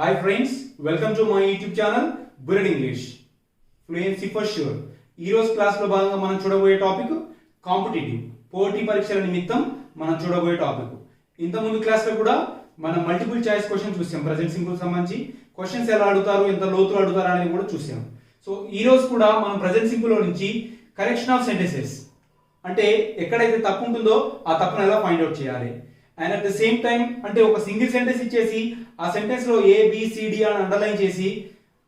Hi friends, welcome to my YouTube channel Bullet English Fluency for sure. ఈ రోజు class లో భాగంగా మనం చూడబోయే టాపిక్ కాంపిటిటివ్ పోటీ పరీక్షల నిమిత్తం మనం చూడబోయే టాపిక్. ఇంత ముందు క్లాస్ లో కూడా మనం మల్టిపుల్ చాయిస్ క్వశ్చన్ చూసాం. ప్రెజెంట్ సింపుల్ సంబంధించి క్వశ్చన్స్ ఎలా అడుగుతారు, ఎంత లోతులు అడుగుతారు అనేది కూడా చూసాం. సో ఈ రోజు కూడా మనం ప్రెజెంట్ సింపుల్ లో నుంచి కరెక్షన్ ఆఫ్ సెంటెన్సెస్ అంటే ఎక్కడైతే తప్పు ఉంటుందో ఆ తప్పును ఎలా ఫైండ్ అవుట్ చేయాలి, and at the same time అంటే ఒక సింగిల్ సెంటెన్స్ ఇచ్చేసి ఆ సెంటెన్స్ లో ABCD అని అండర్లైన్ చేసి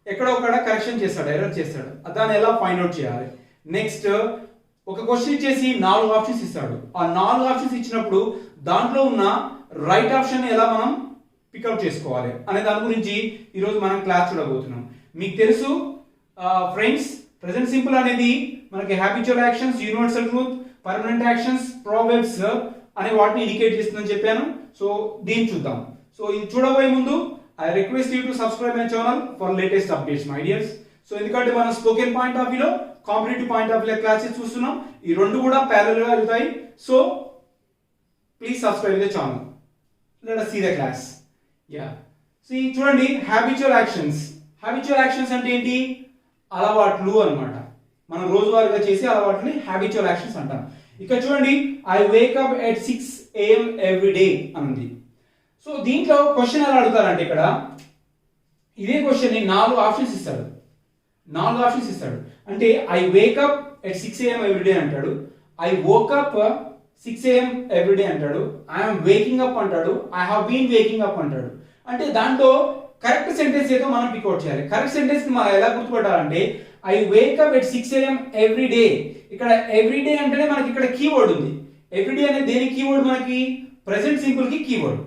ఎక్కడో ఒకడ కరెక్షన్ చేస్తాడు, ఎర్రర్ చేస్తాడు, దాన్ని ఎలా ఫైండ్ అవుట్ చేయాలి. నెక్స్ట్ ఒక క్వశ్చన్ ఇచ్చేసి 4 ఆప్షన్స్ ఇస్తాడు. ఆ 4 ఆప్షన్స్ ఇచ్చినప్పుడు దాంట్లో ఉన్న రైట్ ఆప్షన్ ఎలా మనం పికౌట్ చేసుకోవాలి అనే దాని గురించి ఈరోజు మనం క్లాస్ చూడబోతున్నాం. మీకు తెలుసు ఫ్రెండ్స్, ప్రెజెంట్ సింపుల్ అనేది మనకి habitual actions, universal truth, permanent actions, ప్రాబెబ్స్ అనే వాటిని ఇండికేట్ చేస్తుందని చెప్పాను. సో దీన్ని చూద్దాం. సో ఇది చూడబోయే ముందు I request you to subscribe my channel for latest updates my dears. So ఎందుకంటే మనం స్పోకెన్ పాయింట్ ఆఫ్ వ్యూలో, competitive point of view classes చూస్తున్నాం. ఈ రెండు కూడా ప్యారలల్ గా వెళ్తాయి. So please subscribe the channel. Let us see the class. Yeah see చూడండి, హ్యాబిచువల్ యాక్షన్స్. హ్యాబిచువల్ యాక్షన్స్ అంటే ఏంటి? అలవాట్లు అన్నమాట. మనం రోజువారీగా చేసే అలవాట్లని హ్యాబిచువల్ యాక్షన్స్ అంటాం. ఇక్కడ చూడండి, I wake up at 6 AM every day అన్నది. సో దీంట్లో క్వశ్చన్ ఎలా అడుగుతారంటే ఇక్కడ ఇదే క్వశ్చన్ ని 4 ఆప్షన్స్ ఇస్తాడు. 4 ఆప్షన్స్ ఇస్తాడు అంటే I wake up at 6 AM every day అంటాడు, I woke up 6 AM every day అంటాడు, ఐఎమ్ వేకింగ్ అప్ అంటాడు, I have been waking up అంటాడు. అంటే దాంట్లో కరెక్ట్ సెంటెన్స్ ఏదో మనం పికౌట్ చేయాలి. కరెక్ట్ సెంటెన్స్ ని మనం ఎలా గుర్తుపట్టాలంటే I wake up at 6 AM every day. ఇక్కడ ఎవ్రీ డే అంటేనే మనకి ఇక్కడ కీవర్డ్ ఉంది. ఎవ్రీ డే అనేది దేని కీవర్డ్? మనకి ప్రెజెంట్ సింపుల్ కి కీవర్డ్.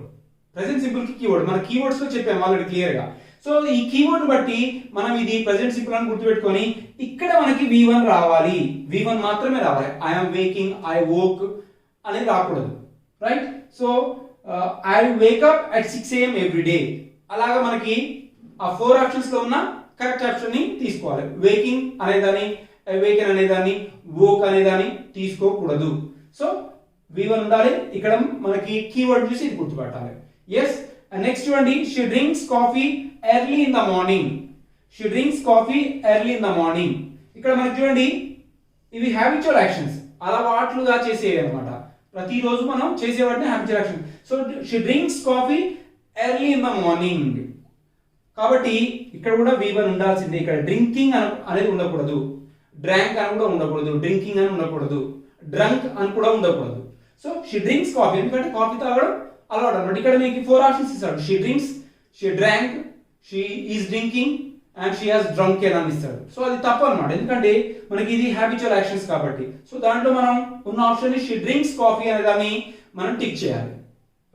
ప్రెజెంట్ సింపుల్ కి కీవర్డ్ మన కీవర్డ్స్ లో చెప్పాము ఆల్రెడీ క్లియర్ గా. సో ఈ కీవర్డ్ బట్టి మనం ఇది ప్రెజెంట్ సింపుల్ అని గుర్తుపెట్టుకొని ఇక్కడ మనకి V1 రావాలి, V1 మాత్రమే రావాలి. ఐఎమ్ వేకింగ్, ఐ వోక్ అనేది రాకూడదు, right? So I wake up at 6 AM every day. అలాగా మనకి ఆ 4 ఆప్షన్స్ లో ఉన్న కరెక్ట్ ఆప్షన్ ని తీసుకోవాలి. వేకింగ్ అనేదాన్ని, వేకెన్ అనేదాన్ని, వోక్ అనేదాన్ని తీసుకోకూడదు. సో V1 ఉండాలి. ఇక్కడ మనకి కీవర్డ్ చూసి ఇది గుర్తుపట్టాలి. ఎస్. నెక్స్ట్ చూడండి, she drinks coffee early in the morning. She drinks coffee early in the morning. ఇక్కడ మనకి చూడండి, ఇవి హ్యాబిచువల్ యాక్షన్స్, అలవాట్లుగా చేసేవి అనమాట. ప్రతిరోజు మనం చేసేవాటిని habitual action. So she drinks coffee early in the morning. కాబట్టి ఇక్కడ కూడా V1 ఉండాల్సిందే. ఇక్కడ డ్రింకింగ్ అనేది ఉండకూడదు, డ్రాంక్ అని కూడా ఉండకూడదు, డ్రింకింగ్ అని ఉండకూడదు, డ్రంక్ అని కూడా ఉండకూడదు. సో షీ డ్రింక్స్ కాఫీ, ఎందుకంటే కాఫీ తాగడం అలవాటు అనమాట. ఇక్కడ మీకు 4 ఆప్షన్స్ ఇస్తాడు. She drinks, she drank, she is drinking and she has drunken అని ఇస్తాడు. సో అది తప్పు అనమాట, ఎందుకంటే మనకి ఇది హ్యాబిచువల్ యాక్షన్స్ కాబట్టి. సో దాంట్లో మనం ఉన్న ఆప్షన్ షీ డ్రింక్స్ కాఫీ అనే దాన్ని మనం టిక్ చేయాలి,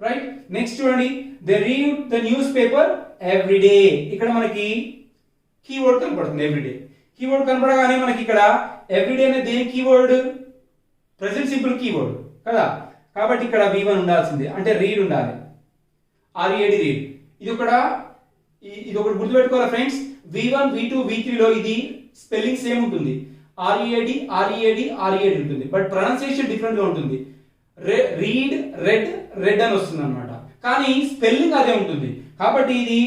రైట్? నెక్స్ట్ చూడండి, they read the newspaper every day. ఇక్కడ మనకి కీవర్డ్ కనపడుతుంది ఎవ్రీడే. కీవర్డ్ కనపడగానే మనకి ఇక్కడ ఎవ్రీడే అనేది దేని కీవర్డ్? ప్రెజెంట్ సింపుల్ కీవర్డ్ కదా. కాబట్టి ఇక్కడ V1 ఉండాల్సిందే, అంటే రీడ్ ఉండాలి. READ read. ఇది ఒకటి గుర్తుపెట్టుకోవాలి ఫ్రెండ్స్. V1, V2, V3 లో ఇది స్పెల్లింగ్ సేమ్ ఉంటుంది. READ ఉంటుంది, బట్ ప్రొనౌన్సియేషన్ డిఫరెంట్ గా ఉంటుంది. రీడ్, రెడ్ అని వస్తుంది అనమాట, కానీ స్పెల్లింగ్ అదే ఉంటుంది. కాబట్టి ఇది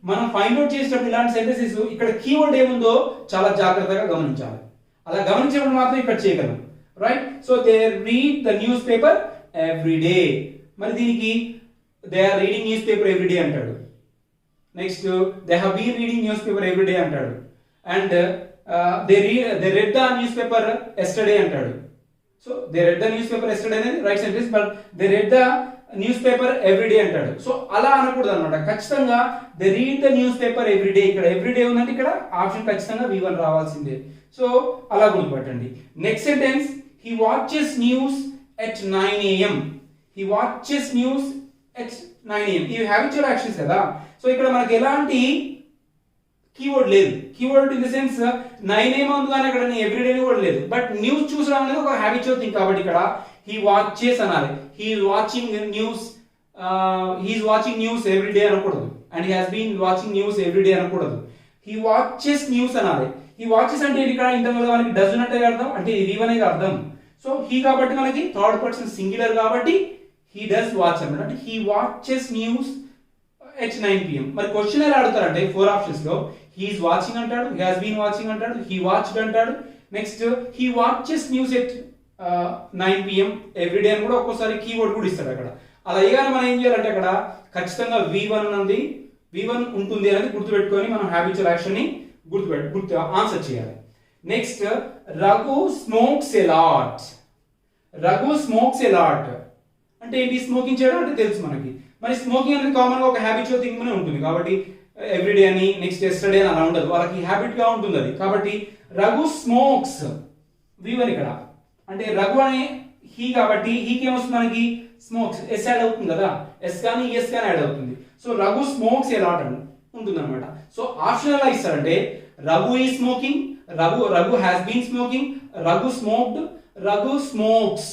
మనం ఫైండ్ అవుట్ చేసేటప్పుడు ఇలాంటి సెంటెన్సెస్ ఇక్కడ కీవర్డ్ ఏముందో చాలా జాగ్రత్తగా గమనించాలి. అలా గమనించడం మాత్రం ఇక్కడ చేయగలం, right? So they read the newspaper every day. మరి దీనికి they are reading newspaper every day అంటాడు. Next they have been reading newspaper every day అంటాడు. And they read the newspaper yesterday అంటాడు. So they read the newspaper yesterday అనేది right sentence, but they read the newspaper every day అంటాడు. So అలా అనకూడదు అనమాట. ఖచ్చితంగా they read the newspaper every day. ఇక్కడ every day ఉందంటే ఇక్కడ ఆప్షన్ ఖచ్చితంగా V1 రావాల్సిందే. సో అలా గుర్తుపట్టండి. Next sentence, he watches news at 9 AM. He watches news at 9 AM. ఇవి హ్యాబిచువల్ యాక్షన్స్ కదా. సో ఇక్కడ మనకి ఎలాంటి కీవర్డ్ లేదు. Keyword in the sense 9 AM ఉంది కానీ అక్కడ ఎవ్రీ డే కూడా లేదు. బట్ న్యూస్ చూసడం అనేది ఒక హ్యాబిచువల్ థింగ్ కాబట్టి ఇక్కడ he watches అనాలి. he is watching news every day అనకూడదు, and he has been watching news every day అనకూడదు. he watches news అనాలి. he watches అంటే ఇక్కడ ఇంతకుముందు మనకి does అంటే అర్థం, అంటే V1 గా అర్థం. సో he కాబట్టి మనకి థర్డ్ పర్సన్ సింగులర్ కాబట్టి he does watch అన్నమాట. అంటే he watches news at 9 p.m. మరి క్వశ్చన్ ఎలా అడుగుతారంటే 4 ఆప్షన్స్ లో he is watching అంటాడు, he has been watching అంటాడు, he watched అంటాడు, next he watches news at 9 p.m. Every day అని కూడా ఒక్కోసారి కీవర్డ్ కూడా ఇస్తాడు అక్కడ. అలా అయ్యాక మనం ఏం చేయాలంటే అక్కడ ఖచ్చితంగా V1 ఉంది, V1 ఉంటుంది అనేది గుర్తుపెట్టుకొని మనం హ్యాబిచువల్ యాక్షన్ ని గుర్తు ఆన్సర్ చేయాలి. Next Raghu smokes a lot. Raghu smokes a lot అంటే ఏంటి? స్మోకింగ్ చేయడం అంటే తెలుసు మనకి. మరి స్మోకింగ్ అనేది కామన్ గా ఒక హ్యాబిచువల్ థింగ్ అనే ఉంటుంది కాబట్టి ఎవ్రీడే అని నెక్స్ట్ ఎస్టర్డే అని అలా ఉండదు, వాళ్ళకి హ్యాబిట్ గా ఉంటుంది అది. కాబట్టి రఘు స్మోక్స్ V1 ఇక్కడ అంటే రఘు అనే హీ కాబట్టి హీకి ఏమొస్తుంది మనకి? స్మోక్స్ ఎస్ యాడ్ అవుతుంది కదా, ఎస్ కానీ ఎస్ కానీ యాడ్ అవుతుంది. So Raghu smokes a lot అని ఉంటుంది అనమాట. సో ఆప్షన్ ఎలా ఇస్తారంటే Raghu is smoking, Raghu has been smoking, Raghu smoked, Raghu smokes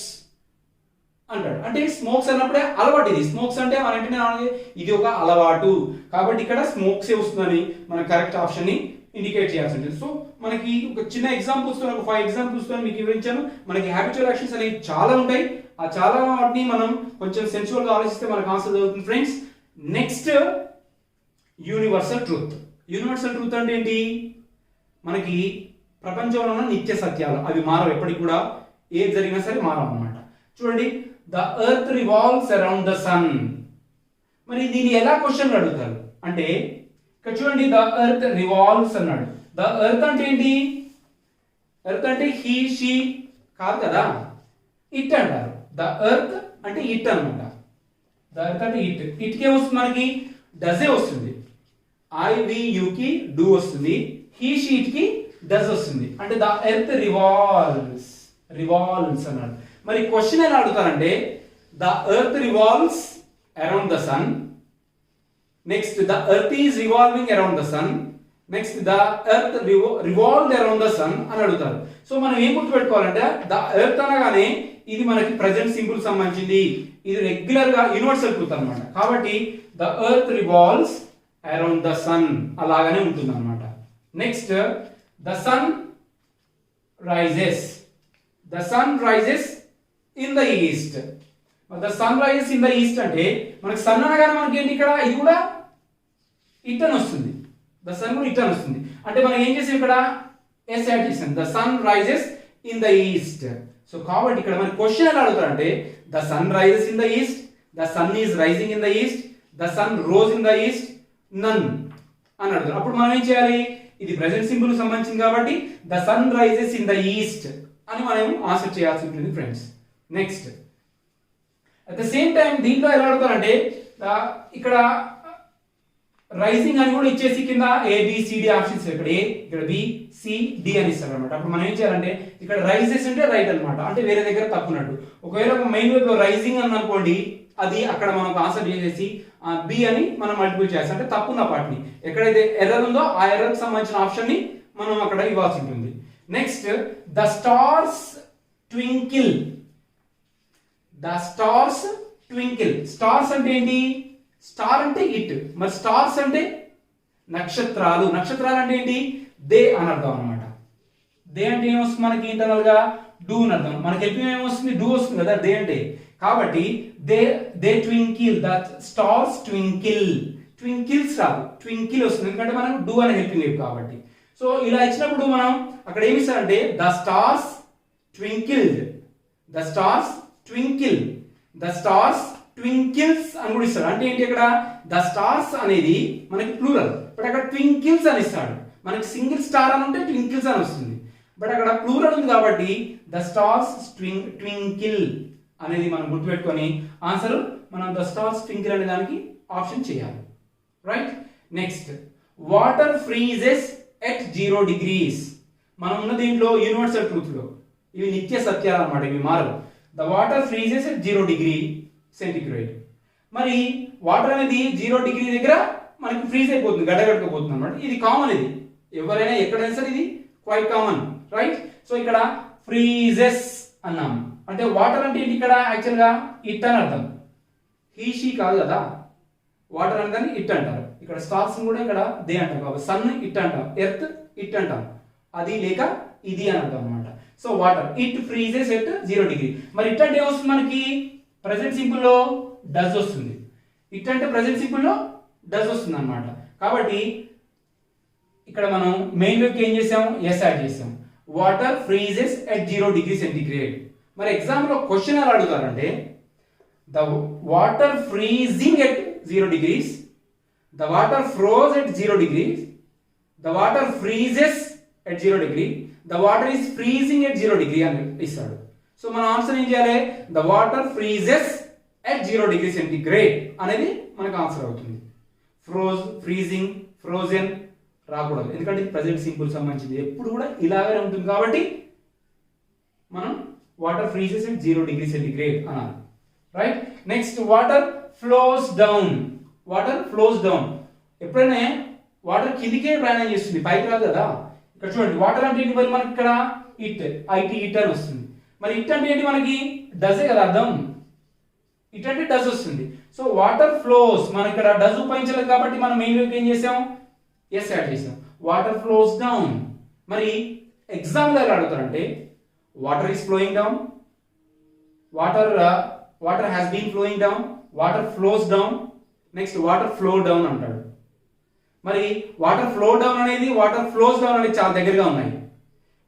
అంటాడు. అంటే స్మోక్స్ అన్నప్పుడే అలవాటు. ఇది స్మోక్స్ అంటే మన ఇంటనే ఇది ఒక అలవాటు కాబట్టి ఇక్కడ స్మోక్సే వస్తుందని మన కరెక్ట్ ఆప్షన్ ని ఇండికేట్ చేయాల్సి ఉంటుంది. సో మనకి ఒక చిన్న ఎగ్జాంపుల్స్ తో, ఒక 5 ఎగ్జాంపుల్స్ తో మీకు వివరించాను. మనకి హ్యాబిచువల్ యాక్షన్స్ అనేవి చాలా ఉంటాయి. ఆ చాలా వాటిని మనం కొంచెం సెన్చువల్ గా ఆలోచిస్తే మనకు ఆన్సర్ అవుతుంది friends. Next universal truth. Universal truth అంటే ఏంటి? మనకి ప్రపంచంలో ఉన్న నిత్య సత్యాలు, అవి మారవు, ఎప్పటికి కూడా ఏది జరిగినా సరే మారవు అన్నమాట. చూడండి, the earth revolves around the sun. మరి దీన్ని ఎలా క్వశ్చన్ అడుగుతారు అంటే ఇక్కడ చూడండి, ద ఎర్త్ రివాల్వ్స్ అన్నాడు. ద ఎర్త్ అంటే ఏంటి? ఎర్త్ అంటే హీ షీ కాదు కదా, ఇట్ అంటారు. ద ఎర్త్ అంటే ఇట్ అన్నమాట. ద ఎర్త్ అంటే ఇట్. ఇట్కే వస్తుంది మనకి డజే వస్తుంది, ఐ వి యు కి డూ వస్తుంది, హీ షీట్ కి డస్ వస్తుంది. అంటే ద ఎర్త్ రివాల్వ్స్ అన్నాడు. మరి క్వశ్చన్ ఎలా అడుగుతారంటే the earth revolves around the sun, next the earth is revolving around the sun, next the earth revolved around the sun అని అడుగుతారు. సో మనం ఏం గుర్తుపెట్టుకోవాలంటే ద ఎర్త్ అనగానే ఇది మనకి ప్రెజెంట్ సింపుల్ సంబంధించింది, ఇది రెగ్యులర్ గా యూనివర్సల్ ట్రూత్ అన్నమాట. కాబట్టి the earth revolves around the sun అలాగానే ఉంటుంది అన్నమాట. Next the sun rises. The sun rises in the east. The sun rises in the east అంటే మనకి సన్ అనగానే మనకి ఏంటి ఇక్కడ? ఇది కూడా ఇట్ అని వస్తుంది. ద సన్ కూడా ఇట్ అని వస్తుంది. అంటే మనం ఏం చేసాం ఇక్కడ? ఎస్ యాడ్ చేసాం. The sun rises in the east. So కాబట్టి ఇక్కడ మన క్వశ్చన్ ఎలా అడుగుతారంటే the sun rises in the east, the sun is rising in the east, the sun rose in the east, none అని అడుగుతారు. అప్పుడు మనం ఏం చేయాలి? ఇది ప్రెజెంట్ సింపుల్ సంబంధించింది కాబట్టి the sun rises in the east అని మనం ఆన్సర్ చేయాల్సి ఉంటుంది friends. Next at the same time దీంట్లో ఎలా అడుగుతారంటే ఇక్కడ రైజింగ్ అని కూడా ఇచ్చేసి కింద ఏబిసిడి ఆప్షన్స్, ఇక్కడ ఏ, ఇక్కడ బి, సి, డి అని ఇస్తారు అనమాట. అప్పుడు మనం ఏం చేయాలంటే ఇక్కడ రైజెస్ అంటే రైట్ అనమాట, అంటే వేరే దగ్గర తప్పున్నట్టు. ఒకవేళ మెయిన్ వైపు రైజింగ్ అని అనుకోండి, అది అక్కడ మనకు ఆన్సర్ చేసేసి బి అని మనం మల్టిపుల్ చేస్తాం, అంటే తప్పున్న పార్ట్ని ఎక్కడైతే ఎర్రర్ ఉందో ఆ ఎర్రర్ కి సంబంధించిన ఆప్షన్ ని మనం అక్కడ ఇవ్వాల్సి ఉంటుంది. Next the stars twinkle. The stars twinkle. Stars అంటే ఏంటి? స్టార్ అంటే ఇట్, మరి స్టార్స్ అంటే నక్షత్రాలు. నక్షత్రాలు అంటే ఏంటి? దే అని అర్థం అనమాట. దే అంటే ఏమొస్తుంది మనకి ఇంటర్నల్ గా? డూ అని అర్థం. మనకి ఎప్పుడు ఏమొస్తుంది? డూ వస్తుంది కదా దే అంటే. కాబట్టి they twinkle, the stars twinkle. Twinkles రాదు, ట్వింకిల్ వస్తుంది, ఎందుకంటే మనం డూ అని హెల్పింగ్ లేదు కాబట్టి. సో ఇలా ఇచ్చినప్పుడు మనం అక్కడ ఏమి ఇస్తారంటే the stars twinkled, the stars twinkle, the stars twinkles అని కూడా ఇస్తాడు. అంటే ఏంటి? ఇక్కడ ద స్టార్స్ అనేది మనకి ప్లూరల్, బట్ అక్కడ ట్వింకిల్స్ అని ఇస్తాడు. మనకి సింగిల్ స్టార్ అని ఉంటే ట్వింకిల్స్ అని వస్తుంది, బట్ అక్కడ ప్లూరల్ ఉంది కాబట్టి ద స్టార్స్ ట్వింకిల్ అనేది మనం గుర్తుపెట్టుకొని ఆన్సర్ మనం ద స్టార్స్ ట్వింకిల్ అనే దానికి ఆప్షన్ చేయాలి, right. Next water freezes at 0 degrees. మనం ఉన్న దీంట్లో యూనివర్సల్ ట్రూత్ లో ఇవి నిత్య సత్యాలు అన్నమాట, ఇవి మారవు. The water freezes at 0 degree centigrade. మరి వాటర్ అనేది 0 degree దగ్గర మనకి ఫ్రీజ్ అయిపోతుంది, గడ్డగట్టుకుపోతుంది అన్నమాట. ఇది కామన్, ఇది ఎవరైనా ఎక్కడైనా సరే ఇది క్వైట్ కామన్, రైట్. సో ఇక్కడ ఫ్రీజెస్ అన్నాం అంటే వాటర్ అంటే ఏంటి? ఇక్కడ యాక్చువల్ గా ఇట్ అని అర్థం, హీ షీ కాదు కదా. వాటర్ అంటే ఇట్ అంటారు. ఇక్కడ స్టార్స్ కూడా ఇక్కడ దే అంటాం కాబట్టి సన్ ఇట్ అంటాం, ఎర్త్ ఇట్ అంటాం, అది లేక ఇది అని అర్థం అనమాట. So water it freezes at 0 degree. మరి ఇట్ అంటే ఏమొస్తుంది మనకి? ప్రెసెంట్ సింపుల్ లో డస్ వస్తుంది. ఇట్ అంటే ప్రెసెంట్ సింపుల్ లో డస్ వస్తుంది అనమాట. కాబట్టి ఇక్కడ మనం మెయిన్ వేవ్కి ఏం చేసాం, ఎస్ యాడ్ చేసాం. Water freezes at 0 degree centigrade. మరి ఎగ్జామ్లో క్వశ్చన్ ఎలా అడుగుతారంటే the water freezing at 0 degrees, the water froze at 0 degrees, the water freezes at 0 degree, the water is freezing at 0 degree అని ఇస్తాడు. సో మన ఆన్సర్ ఏం చేయాలి, the water freezes at 0 degree centigrade అనేది మనకు ఆన్సర్ అవుతుంది. ఫ్రోజ్, ఫ్రీజింగ్, ఫ్రోజన్ రాకూడదు, ఎందుకంటే ప్రెజెంట్ సింపుల్ సంబంధించింది, ఎప్పుడు కూడా ఇలాగే ఉంటుంది. కాబట్టి మనం water freezes at 0 degree centigrade అనాలి. Right. Next water flows down. Water flows down, ఎప్పుడైనా వాటర్ కిందికే ప్రయాణం చేస్తుంది, పైకి రాదు కదా. ఇక్కడ చూడండి, వాటర్ అంటే ఏంటి, మరి మనకి ఇక్కడ ఇట్, ఐటీ ఇట్ అని వస్తుంది. మరి ఇట్ అంటే ఏంటి, మనకి డజే కదా అర్థం, ఇట్ అంటే డజ్ వస్తుంది. సో వాటర్ ఫ్లోస్, మనం ఇక్కడ డజ్ ఉపయోగించలేదు కాబట్టి మనం మెయిన్ వేవ్ ఏం చేసాం, ఎస్ యాడ్ చేసాం. Water flows down. మరి ఎగ్జామ్లో ఎలా అడుగుతారంటే water is flowing down, water has been flowing down, water flows down, next water flow down అంటాడు. మరి వాటర్ ఫ్లో డౌన్ అనేది వాటర్ ఫ్లోస్ డౌన్ అనేది చాలా దగ్గరగా ఉన్నాయి.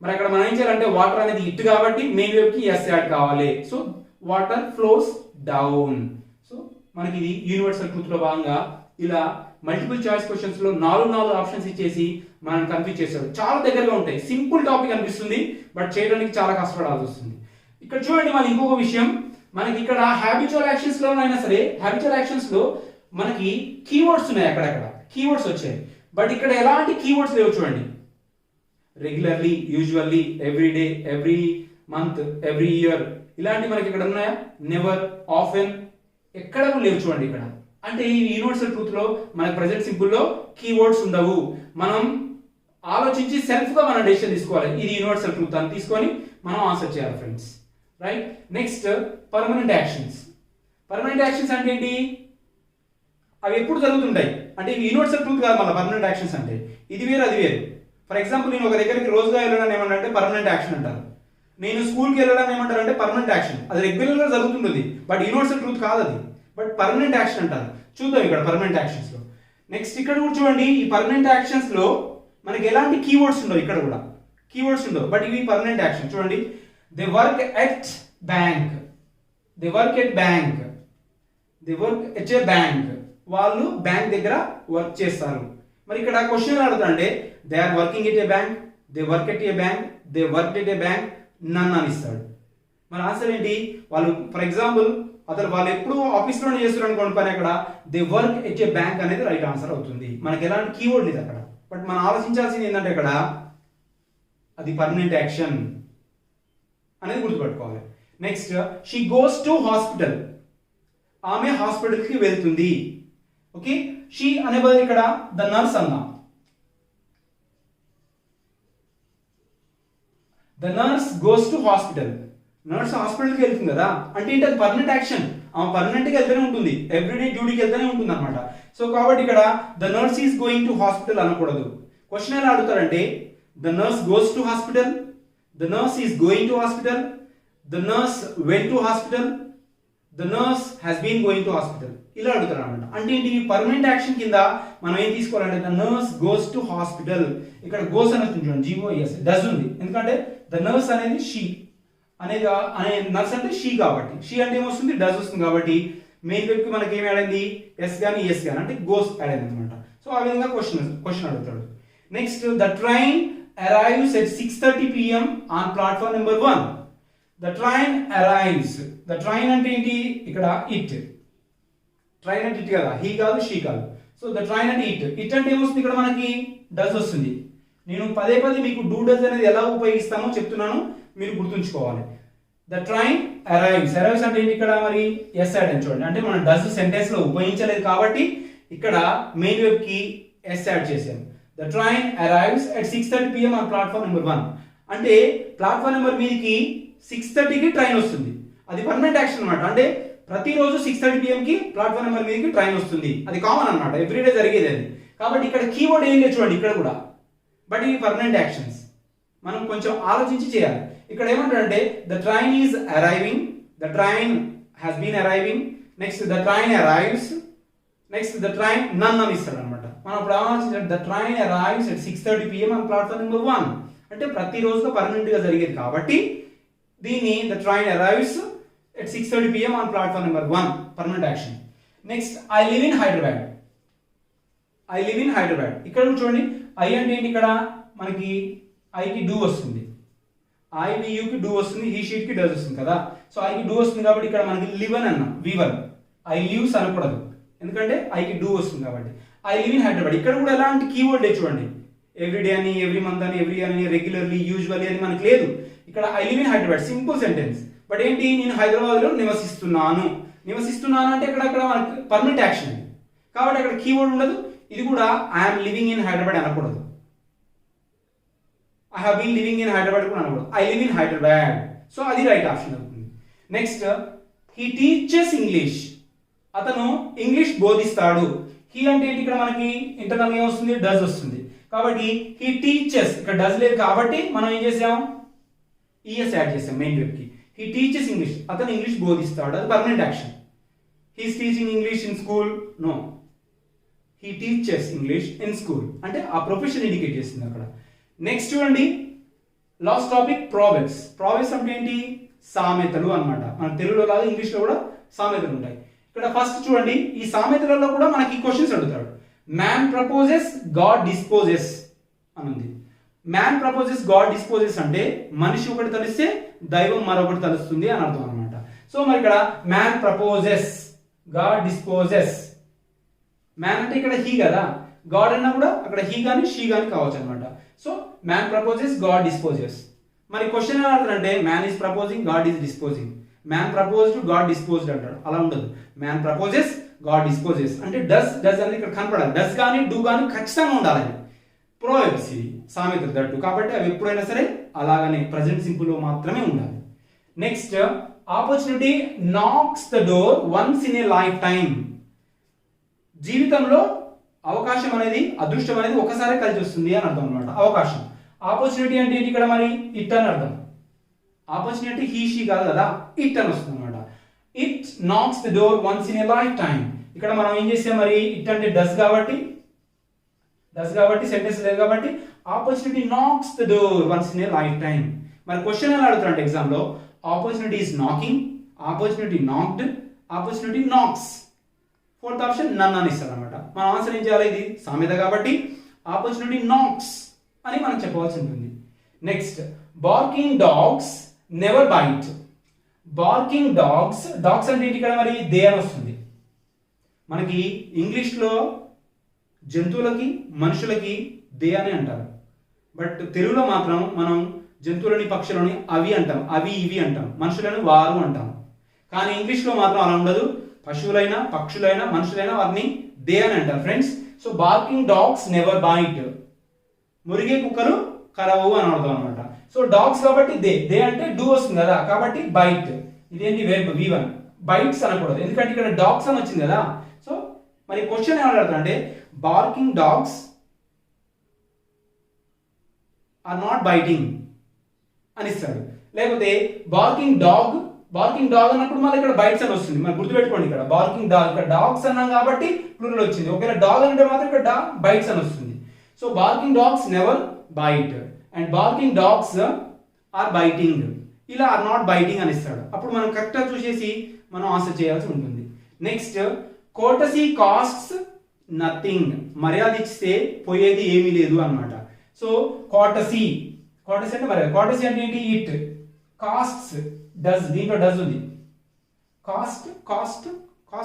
మరి అక్కడ మనం ఏం చేయాలంటే వాటర్ అనేది ఇట్ కాబట్టి మెయిన్ వేవ్ కి ఎస్ యాడ్ కావాలి. So water flows down. So మనకి ఇది యూనివర్సల్ ట్రూత్ లో భాగంగా ఇలా మల్టిపుల్ చాయిస్ క్వశ్చన్స్ లో 4 ఆప్షన్స్ ఇచ్చేసి మనం కన్ఫ్యూజ్ చేస్తాడు. చాలా దగ్గరగా ఉంటాయి, సింపుల్ టాపిక్ అనిపిస్తుంది, బట్ చేయడానికి చాలా కష్టపడాల్సి వస్తుంది. ఇక్కడ చూడండి, మన ఇంకొక విషయం, మనకి ఇక్కడ హ్యాబిచువల్ యాక్షన్స్ లోనైనా సరే, హ్యాబిచువల్ యాక్షన్స్ లో మనకి కీవర్డ్స్ ఉన్నాయి, అక్కడక్కడ కీవర్డ్స్ వచ్చాయి. బట్ ఇక్కడ ఎలాంటి కీవర్డ్స్ లేవు చూడండి. Regularly, usually, everyday, every month, every year, ఇలాంటి మనకి ఇక్కడ ఉన్నాయా, నెవర్, ఆఫెన్, ఎక్కడ లేవు చూడండి ఇక్కడ. అంటే ఈ యూనివర్సల్ ట్రూత్ లో మనకి ప్రెజెంట్ సింపుల్ లో కీవర్డ్స్ ఉండవు. మనం ఆలోచించి సెల్ఫ్ గా మనం డెసిషన్ తీసుకోవాలి, ఇది యూనివర్సల్ ట్రూత్ అని తీసుకొని మనం ఆన్సర్ చేయాలి friends. Right. Next permanent actions. Permanent actions అంటే ఏంటి, అవి ఎప్పుడు జరుగుతుంటాయి అంటే ఇవి యూనివర్సల్ ట్రూత్ కాదు. మళ్ళీ పర్మనెంట్ యాక్షన్స్ అంటే ఇది వేరు అది వేరు. ఫర్ ఎగ్జాంపుల్, నేను ఒక దగ్గరికి రోజుగా వెళ్ళడానికి ఏమంటారంటే పర్మనెంట్ యాక్షన్ అంటారు. నేను స్కూల్కి వెళ్ళడానికి ఏమంటారంటే పర్మనెంట్ యాక్షన్. అది రెగ్యులర్ గా జరుగుతుంటుంది, బట్ యూనివర్సల్ ట్రూత్ కాదు అది, బట్ పర్మనెంట్ యాక్షన్ అంటారు. చూద్దాం ఇక్కడ పర్మనెంట్ యాక్షన్స్ లో. నెక్స్ట్ ఇక్కడ కూడా చూడండి, ఈ పర్మనెంట్ యాక్షన్స్ లో మనకి ఎలాంటి కీవర్డ్స్ ఉండవు, ఇక్కడ కూడా కీవర్డ్స్ ఉండవు, బట్ ఇవి పర్మనెంట్ యాక్షన్. చూడండి, they work at bank, they work at bank, they work at a bank, వాళ్ళు బ్యాంక్ దగ్గర వర్క్ చేస్తారు. మరి ఇక్కడ క్వశ్చన్ అడుగుతారంటే they are working at a bank, they work at a bank, they work at a bank, none అని ఇస్తాడు. మరి answer ఏంటి, వాళ్ళు ఫర్ ఎగ్జాంపుల్ వాళ్ళు ఎప్పుడు ఆఫీస్లోనే చేస్తారు అనుకోండి పని, అక్కడ they work at a bank అనేది రైట్ ఆన్సర్ అవుతుంది. మనకి ఎలాంటి కీవర్డ్ లేదు అక్కడ, బట్ మనం ఆలోచించాల్సింది ఏంటంటే ఇక్కడ అది పర్మనెంట్ యాక్షన్ అనేది గుర్తుపెట్టుకోవాలి. Next, she goes to hospital, ఆమె హాస్పిటల్కి వెళ్తుంది. ఓకే, షీ అనే బదులు ఇక్కడ ద నర్స్ అన్నా, the nurse goes to hospital, nurse హాస్పిటల్కి వెళ్తుంది కదా, అంటే ఏంటి, అది పర్మనెంట్ యాక్షన్, ఆమె పర్మనెంట్ గా వెళ్తూనే ఉంటుంది, ఎవ్రీడే డ్యూటీకి వెళ్తూనే ఉంటుంది అనమాట. సో కాబట్టి ఇక్కడ the nurse is going to hospital అనకూడదు. క్వశ్చన్ ఎలా అడుగుతారంటే the nurse goes to hospital, the nurse is going to hospital, the nurse went to hospital, the nurse has been going to hospital, ఇలా అడుగుతారు అనమాట. అంటే ఏంటి, పర్మనెంట్ యాక్షన్ కింద మనం ఏం తీసుకోవాలంటే the nurse goes to hospital, ఇక్కడ గోస్ అనేది చూడండి, జీఓఎస్ డస్ ఉంది, ఎందుకంటే ద నర్స్ అనేది షీ అనేది అనే నర్స్ అంటే షీ కాబట్టి, షీ అంటే ఏమొస్తుంది, డస్ వస్తుంది కాబట్టి మెయిన్ వెబ్కి మనకి ఏం యాడ్ అయింది, ఎస్ కానీ ఎస్ కానీ అంటే గోస్ యాడ్ అయింది అనమాట. సో ఆ విధంగా క్వశ్చన్ అడుగుతాడు. Next, the train arrives at 6:30 PM on platform number 1. The train arrives, the train అంటే ఏంటి, ఇక్కడ ఇట్, ట్రైన్ అంటే ఇట్ కదా, హీ కాదు షీ కాదు. సో ద ట్రైన్ అంటే ఇట్ అంటే ఏమొస్తుంది, ఇక్కడ మనకి డస్ వస్తుంది. నేను పదే మీకు డూ డస్ అనేది ఎలా ఉపయోగిస్తామో చెప్తున్నాను, మీరు గుర్తుంచుకోవాలి. ద ట్రైన్ అరైవ్స్, అరైవ్స్ అంటే ఏంటి, ఇక్కడ మరి ఎస్ యాడ్ అని చూడండి, అంటే మనం డస్ సెంటెన్స్ లో ఉపయోగించలేదు కాబట్టి ఇక్కడ మెయిన్ వెబ్ కి ఎస్ యాడ్ చేసాం. The train arrives at 6:30 PM on platform number 1, అంటే ప్లాట్ఫామ్ నెంబర్ మీదకి 6:30కి ట్రైన్ వస్తుంది, అది పర్మనెంట్ యాక్షన్ అనమాట. అంటే ప్రతిరోజు 6:30 PM కి ప్లాట్ఫామ్ నెంబర్ మీదకి ట్రైన్ వస్తుంది, అది కామన్ అనమాట, ఎవ్రీడే జరిగేది అది. కాబట్టి ఇక్కడ కీవర్డ్ ఏం లేదు చూడండి ఇక్కడ కూడా, బట్ ఇవి పర్మనెంట్ యాక్షన్స్, మనం కొంచెం ఆలోచించి చేయాలి. ఇక్కడ ఏమంటారంటే the train is arriving, the train has been arriving, next the train arrives, next the train none అని ఇస్తాడు అనమాట. మనం ఇప్పుడు ఆలోచించాలి, the train arrives at 6:30 PM on platform number 1 అంటే ప్రతిరోజు పర్మనెంట్ గా జరిగేది కాబట్టి దీన్ని the train arrives at 6:30 PM on platform number 1 permanent action. Next I live in Hyderabad. I live in Hyderabad ఇక్కడ చూడండి, ఐ అంటే ఏంటి, ఇక్కడ మనకి ఐకి డూ వస్తుంది, ఐ కి డూ వస్తుంది, హీ షీట్ కి డస్ వస్తుంది కదా. సో ఐకి డూ వస్తుంది కాబట్టి ఇక్కడ మనకి లివ్ అని అన్నాం, V1. ఐ లివ్స్ అనకూడదు ఎందుకంటే ఐకి డూ వస్తుంది కాబట్టి. ఐ లివ్ ఇన్ హైదరాబాద్ ఇక్కడ కూడా ఎలాంటి కీవర్డ్ లేదు చూడండి, ఎవ్రీ డే అని, ఎవ్రీ మంత్ అని, ఎవ్రీ అని, రెగ్యులర్లీ, యూజువల్లీ అని మనకి లేదు. ఇక్కడ I live in Hyderabad simple sentence. But ఏంటి, నేను హైదరాబాద్ లో నివసిస్తున్నాను. నివసిస్తున్నాను అంటే ఇక్కడ మనకి పర్మనెంట్ యాక్షన్ కాబట్టి అక్కడ కీవర్డ్ ఉండదు. ఇది కూడా ఐఎమ్ లివింగ్ ఇన్ హైదరాబాద్ అనకూడదు, I have been living in Hyderabad కూడా అనకూడదు, I live in Hyderabad. So అది రైట్ ఆప్షన్ అవుతుంది. Next he teaches English. అతను ఇంగ్లీష్ బోధిస్తాడు. హీ అంటే ఏంటి, ఇక్కడ మనకి ఇంటర్నల్ గా వస్తుంది, డస్ వస్తుంది కాబట్టి హీ టీచర్స్, ఇక్కడ డస్ లేదు కాబట్టి మనం ఏం చేసాం, ఈఎస్ యాడ్ చేసాం మెయిన్ వెబ్ కి. హీ టీచర్స్ ఇంగ్లీష్, అతను ఇంగ్లీష్ బోధిస్తాడు, అది permanent action. He's teaching English in school, no, he teaches English in school అంటే ఆ ప్రొఫెషన్ ఇండికేట్ చేస్తుంది అక్కడ. నెక్స్ట్ చూడండి లాస్ట్ టాపిక్ ప్రావెబ్స్. ప్రావెబ్స్ అంటే ఏంటి, సామెతలు అన్నమాట. మన తెలుగులో లాగా ఇంగ్లీష్లో కూడా సామెతలు ఉంటాయి. ఇక్కడ ఫస్ట్ చూడండి, ఈ సామెతలలో కూడా మనకి క్వశ్చన్స్ అడుగుతాడు. మ్యాన్ ప్రపోజెస్, గాడ్ డిస్పోజెస్ అని ఉంది. మ్యాన్ ప్రపోజెస్, గాడ్ డిస్పోజెస్ అంటే మనిషి ఒకటి తలిస్తే దైవం మరొకటి తలుస్తుంది అని అర్థం అనమాట. సో మరి ఇక్కడ man proposes, God disposes. Man అంటే ఇక్కడ హీ కదా, గాడ్ అన్నా కూడా అక్కడ హీ కానీ షీ కానీ కావచ్చు అనమాట. So man proposes, God disposes. మరి క్వశ్చన్ ఎలా అడుగుతారంటే man is proposing, God is disposing. Man proposed, God disposed అంటాడు, అలా ఉండదు. మ్యాన్ ప్రపోజెస్, గాడ్ డిస్పోజెస్ అంటే డస్ అనేది ఇక్కడ కనపడాలి. డస్ కానీ డూ కానీ ఖచ్చితంగా ఉండాలి. ప్రోవెబ్స్ ఇవి సామెతలు దట్టు కాబట్టి అవి ఎప్పుడైనా సరే అలాగనే ప్రజెంట్ సింపుల్ లో మాత్రమే ఉండాలి. Next opportunity knocks the door once in a life time. జీవితంలో అవకాశం అనేది, అదృష్టం అనేది ఒకసారి కలిసి వస్తుంది అని అర్థం అనమాట. అవకాశం, ఆపర్చునిటీ అంటే ఏంటి ఇక్కడ మరి ఇట్ అని అర్థం. ఆపర్చునిటీ హీ షీ కాదు కదా, ఇట్ అని వస్తుంది అనమాట. It knocks the door once in a lifetime. ఇక్కడ మనం ఏం చేసాం మరి, ఇట్ అంటే డస్ కాబట్టి సెంటెన్స్ లేదు కాబట్టి opportunity knocks the door once in a lifetime. మరి క్వశ్చన్ ఎలా అడుగుతారంటే ఎగ్జామ్ లో, opportunity is knocking, opportunity knocked, opportunity knocks. Fourth option none అని ఇస్తారు అనమాట. మనం ఆన్సర్ ఏం చేయాలి, ఇది సామెత కాబట్టి ఆపర్చునిటీ నాక్స్ అని మనం చెప్పవలసి ఉంటుంది. Next barking dogs never bite. Barking dogs, dogs అంటే ఇక్కడ మరి దే అని వస్తుంది. మనకి ఇంగ్లీష్లో జంతువులకి మనుషులకి దే అని అంటారు, బట్ తెలుగులో మాత్రం మనం జంతువులని పక్షులని అవి అంటాం, అవి ఇవి అంటాం, మనుషులను వారు అంటాం. కానీ ఇంగ్లీష్లో మాత్రం అలా ఉండదు. పశువులైనా పక్షులైనా మనుషులైనా వారిని దే అని అంటారు friends. So barking dogs never bite, మురిగే కుక్కలు కరవు అని అర్థం అనమాట. సో డాగ్స్ కాబట్టి దే అంటే డూ వస్తుంది కదా కాబట్టి బైట్. ఇదేంటి వెర్బ్ V1, బైట్స్ అనకూడదు ఎందుకంటే ఇక్కడ డాగ్స్ అని వచ్చింది కదా. సో మరి క్వశ్చన్ ఏమంటారు అంటే barking dogs are not biting అని ఇస్తాడు. లేకపోతే బార్కింగ్ డాగ్ అన్నప్పుడు మళ్ళీ ఇక్కడ బైట్స్ అని వస్తుంది. మరి గుర్తుపెట్టుకోండి, ఇక్కడ బార్కింగ్ డాగ్, ఇక్కడ డాగ్స్ అన్నాం కాబట్టి ప్లూరల్ వచ్చింది. ఒకవేళ డాగ్ అంటే మాత్రం ఇక్కడ బైట్స్ అని వస్తుంది. So barking dogs never bite and barking dogs are biting, ఇలా ఆర్ నాట్ బైటింగ్ అని ఇస్తాడు. అప్పుడు మనం కరెక్ట్గా చూసేసి మనం ఆన్సర్ చేయాల్సి ఉంటుంది. నెక్స్ట్ కోర్టసీ కాస్ట్స్ నథింగ్, మర్యాద ఇస్తే పోయేది ఏమీ లేదు అన్నమాట. సో కోర్టసీ అంటే మర్యాద. కోర్టసీ అంటే ఏంటి, ఇట్. కాస్ట్స్ డస్, దీంట్లో డస్ ఉంది.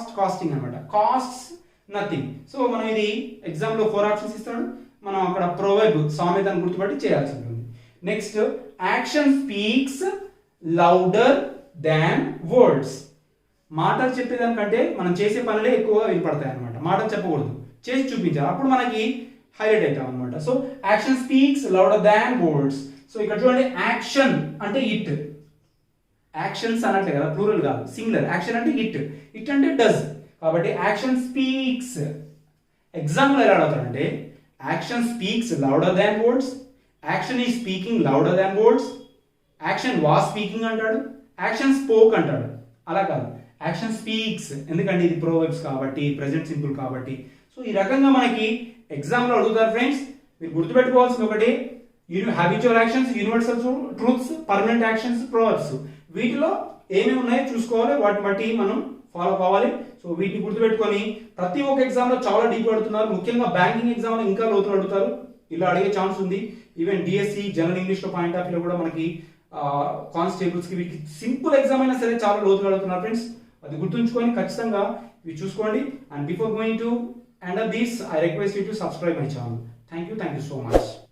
కాస్టింగ్ అనమాట. Costs nothing. సో మనం ఇది ఎగ్జామ్ లో 4 ఆప్షన్స్ ఇస్తాడు, మనం అక్కడ ప్రోవర్బ్ సామెతను గుర్తుపట్టి చేయాల్సి ఉంటుంది. Next action speaks louder than words. మాటలు చెప్పేదానికంటే మనం చేసే పనులే ఎక్కువగా వినపడతాయి అనమాట. మాటలు చెప్పకూడదు, చేసి చూపించాలి, అప్పుడు మనకి హైలైట్ అవుతాం అనమాట. So action speaks louder than words. So ఇక్కడ చూడండి, యాక్షన్ అంటే ఇట్, యాక్షన్స్ అనట్లే కదా, ప్లూరల్ కాదు, సింగులర్. యాక్షన్ అంటే ఇట్ అంటే డస్ కాబట్టి యాక్షన్ స్పీక్స్. ఎగ్జాంపుల్ ఎలా అడుగుతాడంటే action speaks louder than words, action is speaking louder than words, action was speaking అంటాడు, యాక్షన్ స్పోక్ అంటాడు. అలా కాదు, యాక్షన్ స్పీక్స్, ఎందుకంటే ఇది ప్రోవర్బ్స్ కాబట్టి, ప్రెజెంట్ సింపుల్ కాబట్టి. సో ఈ రకంగా మనకి ఎగ్జామ్లో అడుగుతారు ఫ్రెండ్స్. మీరు గుర్తుపెట్టుకోవాల్సింది ఒకటి, habitual actions, universal truths, permanent actions, Proverbs. వీటిలో ఏమేమి ఉన్నాయో చూసుకోవాలి, వాటిని బట్టి మనం ఫాలో కావాలి. సో వీటిని గుర్తుపెట్టుకొని ప్రతి ఒక్క ఎగ్జామ్లో చాలా డీప్ అడుగుతున్నారు. ముఖ్యంగా బ్యాంకింగ్ ఎగ్జామ్లో ఇంకా లోతులు అడుగుతారు, ఇలా అడిగే ఛాన్స్ ఉంది. ఈవెన్ డిఎస్సి జనరల్ ఇంగ్లీష్లో పాయింట్ ఆఫ్ వ్యూలో కూడా మనకి కానిస్టేబుల్స్కి వీటికి సింపుల్ ఎగ్జామ్ అయినా సరే చాలా లోతులు అడుగుతున్నారు ఫ్రెండ్స్. అది గుర్తుంచుకొని ఖచ్చితంగా ఇవి చూసుకోండి. And before going to end up this, I request you to subscribe my channel. Thank you so much.